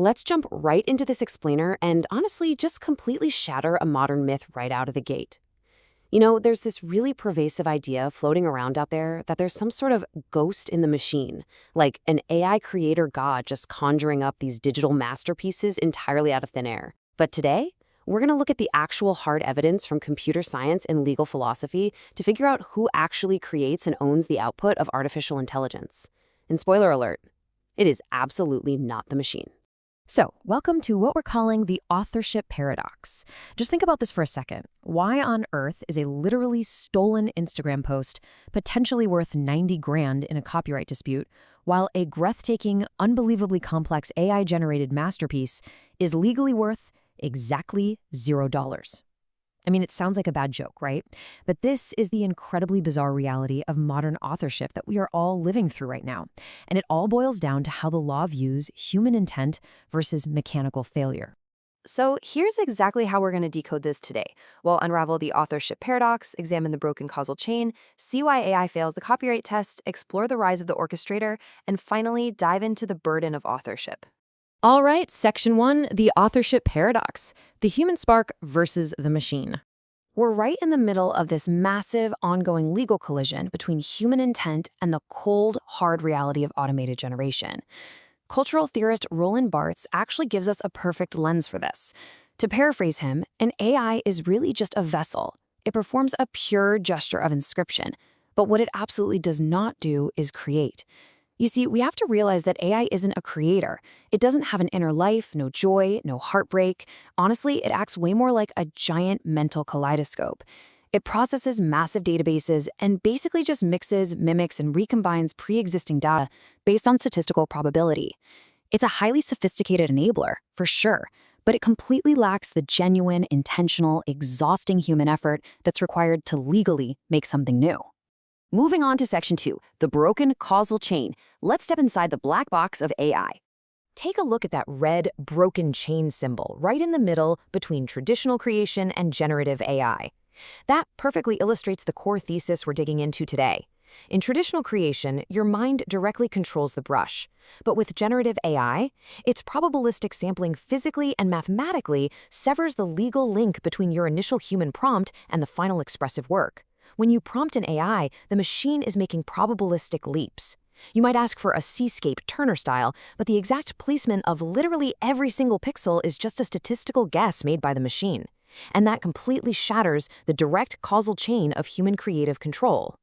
let's jump right into this explainer and honestly just completely shatter a modern myth right out of the gate. There's this really pervasive idea floating around out there that there's some sort of ghost in the machine, like an AI creator god just conjuring up these digital masterpieces entirely out of thin air. But today, we're going to look at the actual hard evidence from computer science and legal philosophy to figure out who actually creates and owns the output of artificial intelligence. And spoiler alert, it is absolutely not the machine. So, welcome to what we're calling the authorship paradox. Just think about this for a second. Why on earth is a literally stolen Instagram post potentially worth 90 grand in a copyright dispute, while a breathtaking, unbelievably complex AI-generated masterpiece is legally worth exactly $0? I mean, it sounds like a bad joke, right? But this is the incredibly bizarre reality of modern authorship that we are all living through right now. And it all boils down to how the law views human intent versus mechanical failure. So here's exactly how we're going to decode this today. We'll unravel the authorship paradox, examine the broken causal chain, see why AI fails the copyright test, explore the rise of the orchestrator, and finally dive into the burden of authorship. All right, Section 1, the authorship paradox, the human spark versus the machine. We're right in the middle of this massive, ongoing legal collision between human intent and the cold, hard reality of automated generation. Cultural theorist Roland Barthes actually gives us a perfect lens for this. To paraphrase him, an AI is really just a vessel. It performs a pure gesture of inscription, but what it absolutely does not do is create. You see, we have to realize that AI isn't a creator. It doesn't have an inner life, no joy, no heartbreak. Honestly, it acts way more like a giant mental kaleidoscope. It processes massive databases and basically just mixes, mimics, and recombines pre-existing data based on statistical probability. It's a highly sophisticated enabler, for sure, but it completely lacks the genuine, intentional, exhausting human effort that's required to legally make something new. Moving on to Section 2, the broken causal chain. Let's step inside the black box of AI. Take a look at that red broken chain symbol right in the middle between traditional creation and generative AI. That perfectly illustrates the core thesis we're digging into today. In traditional creation, your mind directly controls the brush. But with generative AI, its probabilistic sampling physically and mathematically severs the legal link between your initial human prompt and the final expressive work. When you prompt an AI, the machine is making probabilistic leaps. You might ask for a seascape Turner style, but the exact placement of literally every single pixel is just a statistical guess made by the machine. And that completely shatters the direct causal chain of human creative control.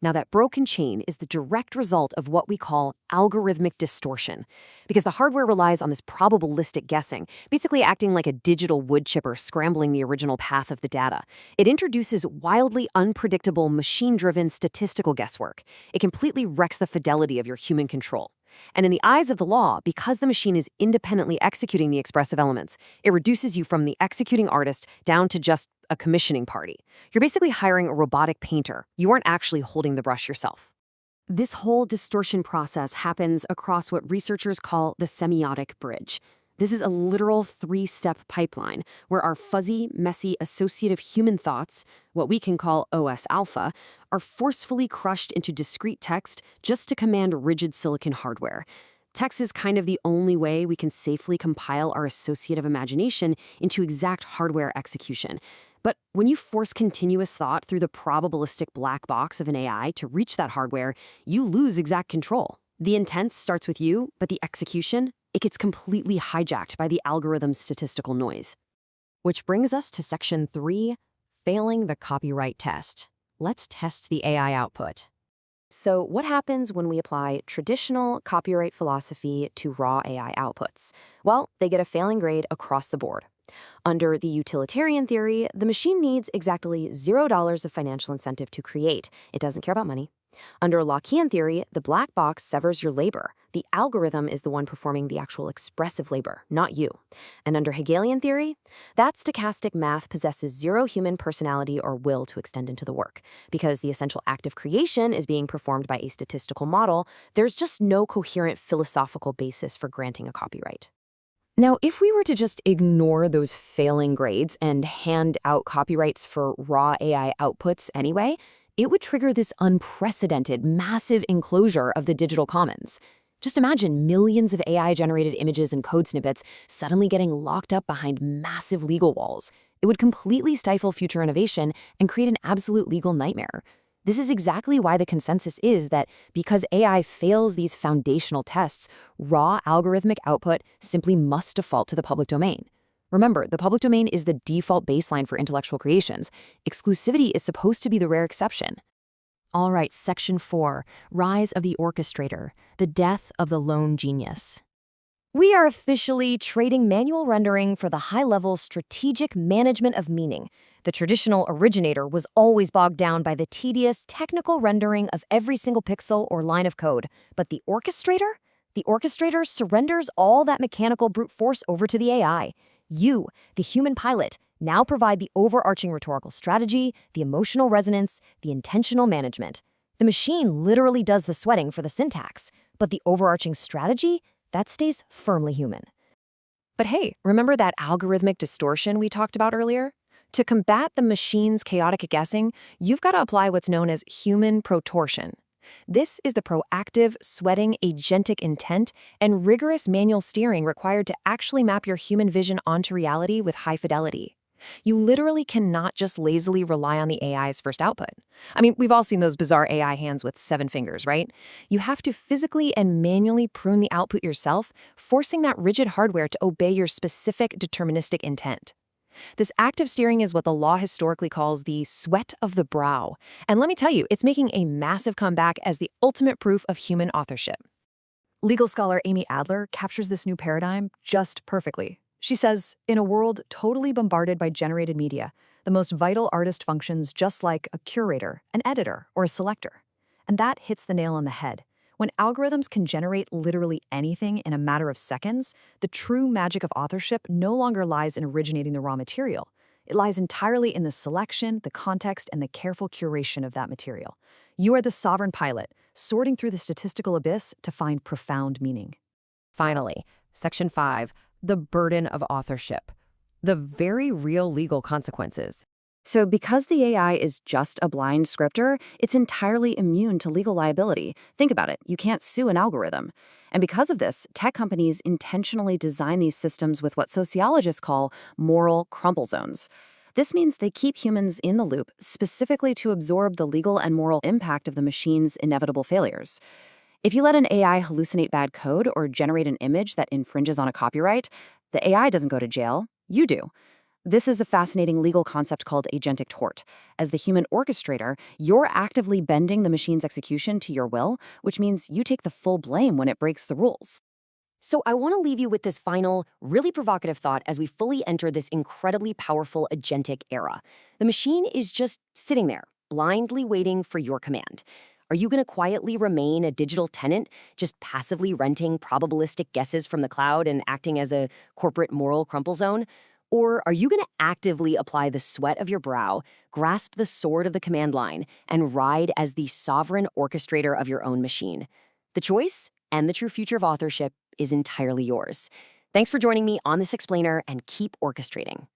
Now, that broken chain is the direct result of what we call algorithmic distortion, because the hardware relies on this probabilistic guessing, basically acting like a digital wood chipper scrambling the original path of the data. It introduces wildly unpredictable, machine-driven statistical guesswork. It completely wrecks the fidelity of your human control. And in the eyes of the law, because the machine is independently executing the expressive elements, it reduces you from the executing artist down to just a commissioning party. You're basically hiring a robotic painter. You aren't actually holding the brush yourself. This whole distortion process happens across what researchers call the semiotic bridge. This is a literal three-step pipeline where our fuzzy, messy, associative human thoughts, what we can call OS alpha, are forcefully crushed into discrete text just to command rigid silicon hardware. Text is kind of the only way we can safely compile our associative imagination into exact hardware execution. But when you force continuous thought through the probabilistic black box of an AI to reach that hardware, you lose exact control. The intent starts with you, but the execution, it gets completely hijacked by the algorithm's statistical noise. Which brings us to Section 3, failing the copyright test. Let's test the AI output. So what happens when we apply traditional copyright philosophy to raw AI outputs? Well, they get a failing grade across the board. Under the utilitarian theory, the machine needs exactly $0 of financial incentive to create. It doesn't care about money. Under Lockean theory, the black box severs your labor. The algorithm is the one performing the actual expressive labor, not you. And under Hegelian theory, that stochastic math possesses zero human personality or will to extend into the work. Because the essential act of creation is being performed by a statistical model, there's just no coherent philosophical basis for granting a copyright. Now, if we were to just ignore those failing grades and hand out copyrights for raw AI outputs anyway, it would trigger this unprecedented, massive enclosure of the digital commons. Just imagine millions of AI-generated images and code snippets suddenly getting locked up behind massive legal walls. It would completely stifle future innovation and create an absolute legal nightmare. This is exactly why the consensus is that because AI fails these foundational tests, raw algorithmic output simply must default to the public domain. Remember, the public domain is the default baseline for intellectual creations. Exclusivity is supposed to be the rare exception. All right, Section 4, Rise of the Orchestrator, the Death of the Lone Genius. We are officially trading manual rendering for the high-level strategic management of meaning. The traditional originator was always bogged down by the tedious technical rendering of every single pixel or line of code. But the orchestrator? The orchestrator surrenders all that mechanical brute force over to the AI. You, the human pilot, now provide the overarching rhetorical strategy, the emotional resonance, the intentional management. The machine literally does the sweating for the syntax, but the overarching strategy, that stays firmly human. But hey, remember that algorithmic distortion we talked about earlier? To combat the machine's chaotic guessing, you've got to apply what's known as human protortion. This is the proactive, sweating, agentic intent and rigorous manual steering required to actually map your human vision onto reality with high fidelity. You literally cannot just lazily rely on the AI's first output. I mean, we've all seen those bizarre AI hands with 7 fingers, right? You have to physically and manually prune the output yourself, forcing that rigid hardware to obey your specific deterministic intent. This active steering is what the law historically calls the sweat of the brow. And let me tell you, it's making a massive comeback as the ultimate proof of human authorship. Legal scholar Amy Adler captures this new paradigm just perfectly. She says, in a world totally bombarded by generated media, the most vital artist functions just like a curator, an editor, or a selector. And that hits the nail on the head. When algorithms can generate literally anything in a matter of seconds, the true magic of authorship no longer lies in originating the raw material. It lies entirely in the selection, the context, and the careful curation of that material. You are the sovereign pilot, sorting through the statistical abyss to find profound meaning. Finally, Section 5, the burden of authorship, the very real legal consequences. So because the AI is just a blind scripter, it's entirely immune to legal liability. Think about it, you can't sue an algorithm. And because of this, tech companies intentionally design these systems with what sociologists call moral crumple zones. This means they keep humans in the loop, specifically to absorb the legal and moral impact of the machine's inevitable failures. If you let an AI hallucinate bad code or generate an image that infringes on a copyright, the AI doesn't go to jail, you do. This is a fascinating legal concept called agentic tort. As the human orchestrator, you're actively bending the machine's execution to your will, which means you take the full blame when it breaks the rules. So I want to leave you with this final, really provocative thought as we fully enter this incredibly powerful agentic era. The machine is just sitting there, blindly waiting for your command. Are you going to quietly remain a digital tenant, just passively renting probabilistic guesses from the cloud and acting as a corporate moral crumple zone? Or are you going to actively apply the sweat of your brow, grasp the sword of the command line, and ride as the sovereign orchestrator of your own machine? The choice and the true future of authorship is entirely yours. Thanks for joining me on this explainer, and keep orchestrating.